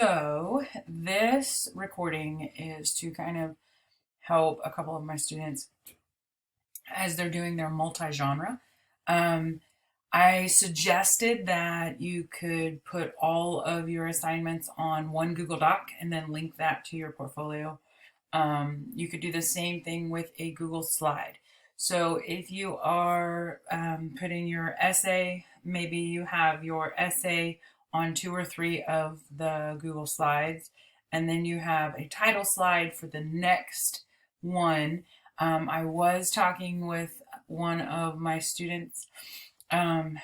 So this recording is to kind of help a couple of my students as they're doing their multi-genre. Um, I suggested that you could put all of your assignments on one Google Doc and then link that to your portfolio. You could do the same thing with a Google Slide. So if you are putting your essay, maybe you have your essay on 2 or 3 of the Google Slides, and then you have a title slide for the next one. I was talking with one of my students, and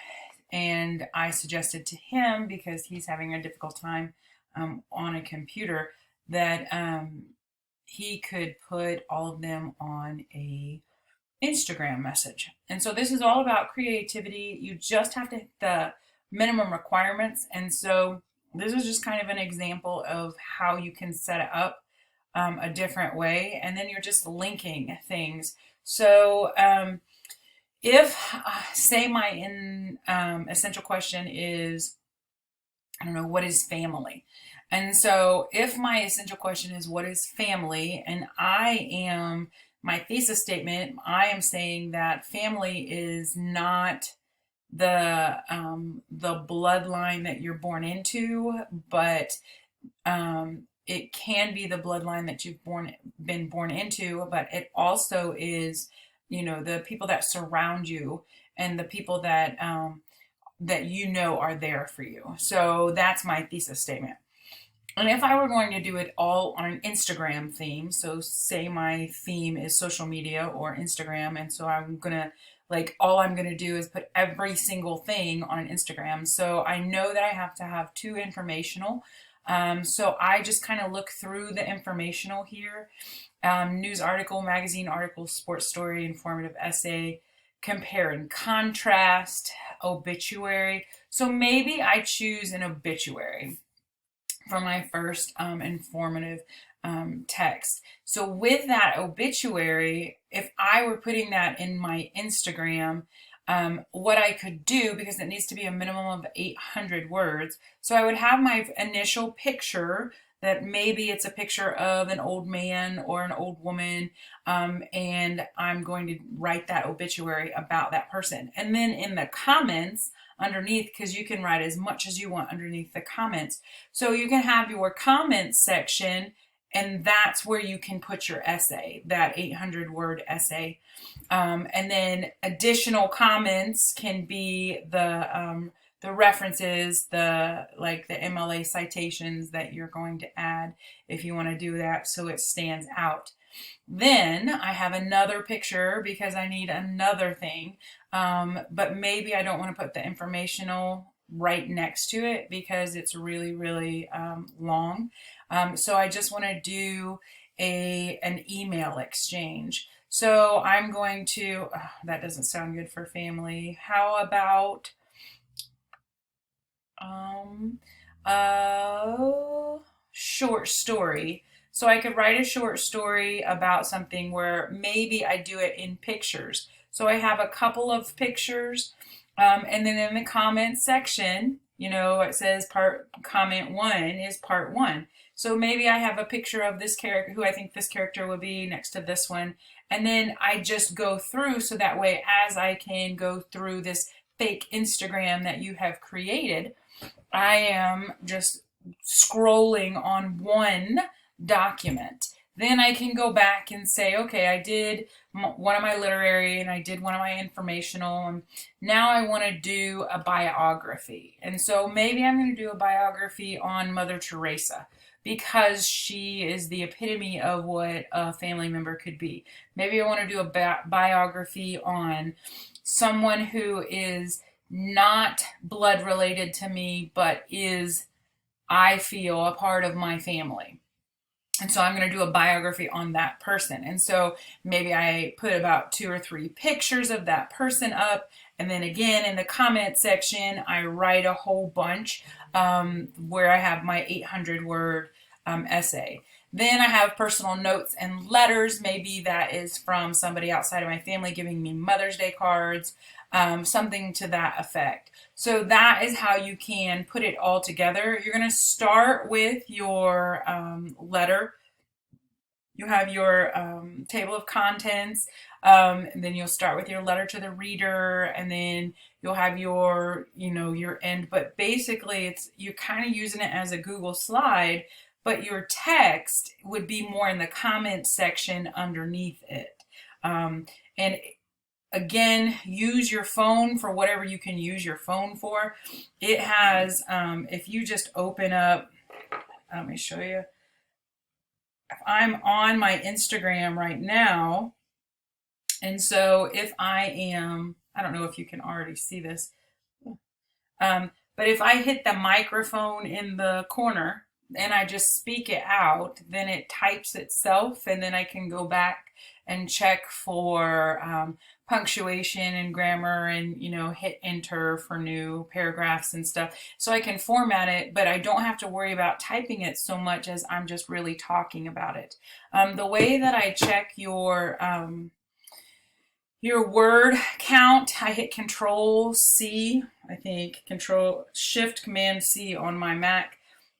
I suggested to him, because he's having a difficult time on a computer, that he could put all of them on a Instagram message. And so this is all about creativity. You just have to hit the minimum requirements. And so this is just kind of an example of how you can set it up a different way. And then you're just linking things. So if, say, my essential question is, I don't know, what is family? And so if my essential question is what is family, and my thesis statement, I am saying that family is not the bloodline that you're born into, but it can be the bloodline that you've been born into, but it also is, the people that surround you and the people that are there for you. So that's my thesis statement. And if I were going to do it all on an Instagram theme, so say my theme is social media or Instagram, and so all I'm gonna do is put every single thing on an Instagram. So I know that I have to have 2 informational. So I just kind of look through the informational here. News article, magazine article, sports story, informative essay, compare and contrast, obituary. So maybe I choose an obituary for my first informative text. So with that obituary, if I were putting that in my Instagram, what I could do, because it needs to be a minimum of 800 words, so I would have my initial picture, that maybe it's a picture of an old man or an old woman, and I'm going to write that obituary about that person. And then in the comments underneath, because you can write as much as you want underneath the comments, so you can have your comments section, and that's where you can put your essay, that 800-word essay. And then additional comments can be the references, the MLA citations that you're going to add if you want to do that so it stands out. Then I have another picture because I need another thing, but maybe I don't want to put the informational right next to it because it's really, really long. So I just want to do an email exchange. So I'm going to, that doesn't sound good for family. How about a short story? So I could write a short story about something where maybe I do it in pictures. So I have a couple of pictures, and then in the comment section, it says comment 1 is part 1. So maybe I have a picture of this character, who I think this character would be, next to this one. And then I just go through, so that way, as I can go through this fake Instagram that you have created, I am just scrolling on one document. Then I can go back and say, okay, I did one of my literary and I did one of my informational, and now I want to do a biography. And so maybe I'm going to do a biography on Mother Teresa because she is the epitome of what a family member could be. Maybe I want to do a biography on someone who is not blood related to me, but is, I feel, a part of my family. And so I'm going to do a biography on that person. And so maybe I put about 2 or 3 pictures of that person up. And then again, in the comment section, I write a whole bunch where I have my 800-word essay. Then I have personal notes and letters. Maybe that is from somebody outside of my family giving me Mother's Day cards. something to that effect. So that is how you can put it all together. You're going to start with your letter. You have your table of contents, and then you'll start with your letter to the reader, and then you'll have your, your end. But basically, you're kind of using it as a Google slide, but your text would be more in the comment section underneath it. And again, use your phone for whatever you can use your phone for. It has, if you just open up, let me show you. If I'm on my Instagram right now, and so if I am, I don't know if you can already see this, but if I hit the microphone in the corner and I just speak it out, then it types itself, and then I can go back and check for punctuation and grammar, and hit enter for new paragraphs and stuff, so I can format it, but I don't have to worry about typing it so much as I'm just really talking about it. The way that I check your word count, I hit Control C, I think Control Shift Command C on my Mac,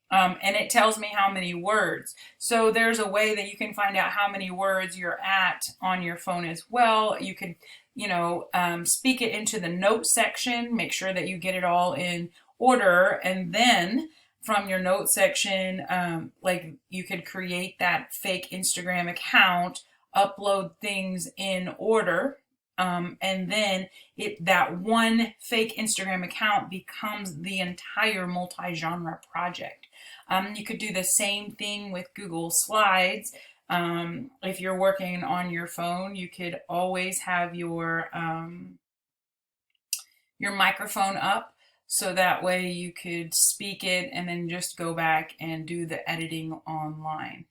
and it tells me how many words. So there's a way that you can find out how many words you're at on your phone as well. You could, speak it into the notes section, make sure that you get it all in order, and then from your notes section, like you could create that fake Instagram account, upload things in order, and then that one fake Instagram account becomes the entire multi-genre project. You could do the same thing with Google Slides. If you're working on your phone, you could always have your microphone up, so that way you could speak it and then just go back and do the editing online.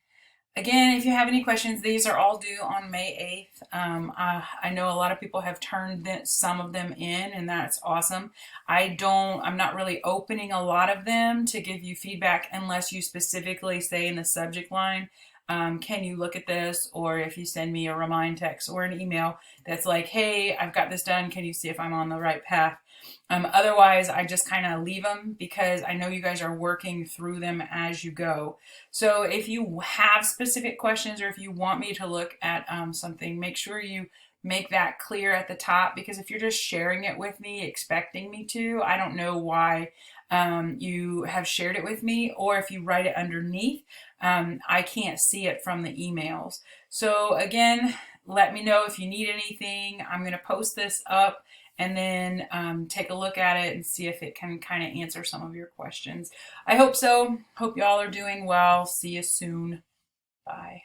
Again, if you have any questions, these are all due on May 8th. I know a lot of people have turned some of them in, and that's awesome. I'm not really opening a lot of them to give you feedback unless you specifically say in the subject line, can you look at this? Or if you send me a remind text or an email that's like, hey, I've got this done. Can you see if I'm on the right path? Otherwise, I just kind of leave them because I know you guys are working through them as you go. So if you have specific questions, or if you want me to look at something, make sure you make that clear at the top, because if you're just sharing it with me, expecting me to, I don't know why you have shared it with me, or if you write it underneath, I can't see it from the emails. So again, let me know if you need anything. I'm going to post this up, and then take a look at it and see if it can kind of answer some of your questions. I hope so. Hope y'all are doing well. See you soon. Bye.